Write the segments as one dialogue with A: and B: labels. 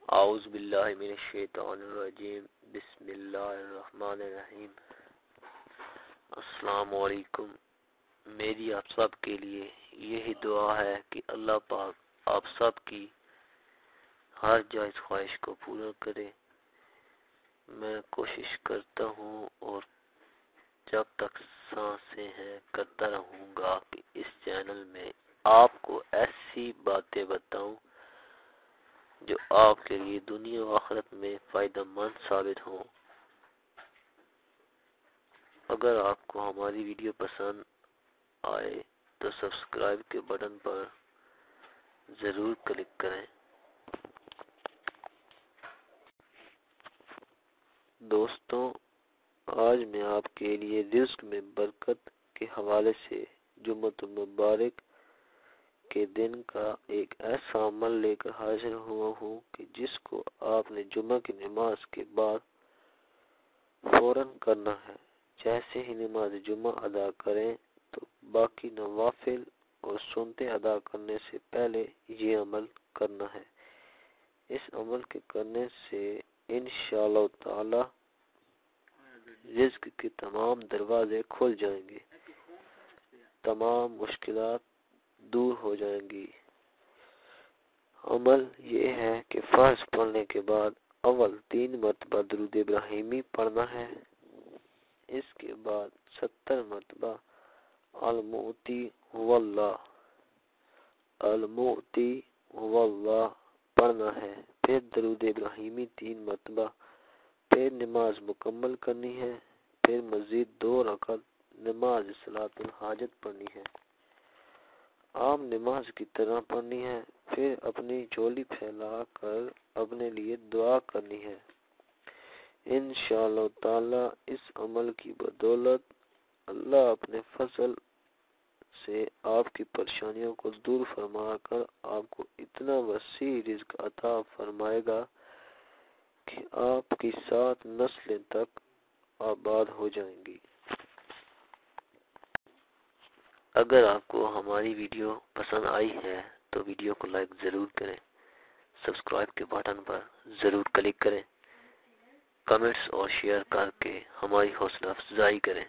A: اعوذ باللہ من الشیطان الرجیم بسم اللہ الرحمن الرحیم۔ السلام علیکم۔ میری آپ سب کے لیے یہی دعا ہے کہ اللہ پاک آپ سب کی ہر جائز خواہش کو پورا کرے۔ میں کوشش کرتا ہوں اور جب تک سانسیں ہیں کرتا رہوں گا کہ اس چینل میں آپ کو ایسی باتیں بتاؤں جو آپ کے لیے دنیا و آخرت میں فائدہ مند ثابت ہوں۔ اگر آپ کو ہماری ویڈیو پسند آئے تو سبسکرائب کے بٹن پر ضرور کلک کریں۔ دوستوں، آج میں آپ کے لیے رزق میں برکت کے حوالے سے جمعۃ المبارک کے دن کا ایک ایسا عمل لے کر حاضر ہوا ہوں کہ جس کو آپ نے جمعہ کی نماز کے بعد فوراً کرنا ہے۔ جیسے ہی نماز جمعہ ادا کریں تو باقی نوافل اور سنتیں ادا کرنے سے پہلے یہ عمل کرنا ہے۔ اس عمل کے کرنے سے انشاءاللہ تعالی رزق کے تمام دروازے کھل جائیں گے، تمام مشکلات دور ہو جائیں گی۔ عمل یہ ہے کہ فرض پڑھنے کے بعد اول 3 مرتبہ درود ابراہیمی پڑھنا ہے۔ اس کے بعد 70 مرتبہ المعطی هو اللہ، المعطی هو اللہ پڑھنا ہے۔ پھر درود ابراہیمی 3 مرتبہ، پھر نماز مکمل کرنی ہے۔ پھر مزید 2 رکعت نماز صلاۃ الحاجت پڑھنی ہے، عام نماز کی طرح پڑھنی ہے۔ پھر اپنی جھولی پھیلا کر اپنے لیے دعا کرنی ہے۔ انشاءاللہ تعالی اس عمل کی بدولت اللہ اپنے فضل سے آپ کی پریشانیوں کو دور فرما کر آپ کو اتنا وسیع رزق عطا فرمائے گا کہ آپ کی 7 نسلیں تک آباد ہو جائیں گی۔ اگر آپ کو ہماری ویڈیو پسند آئی ہے تو ویڈیو کو لائک ضرور کریں، سبسکرائب کے بٹن پر ضرور کلک کریں، کمنٹس اور شیئر کر کے ہماری حوصلہ افزائی کریں۔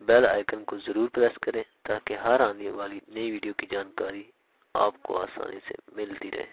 A: بیل آئیکن کو ضرور پریس کریں تاکہ ہر آنے والی نئی ویڈیو کی جانکاری آپ کو آسانی سے ملتی رہے۔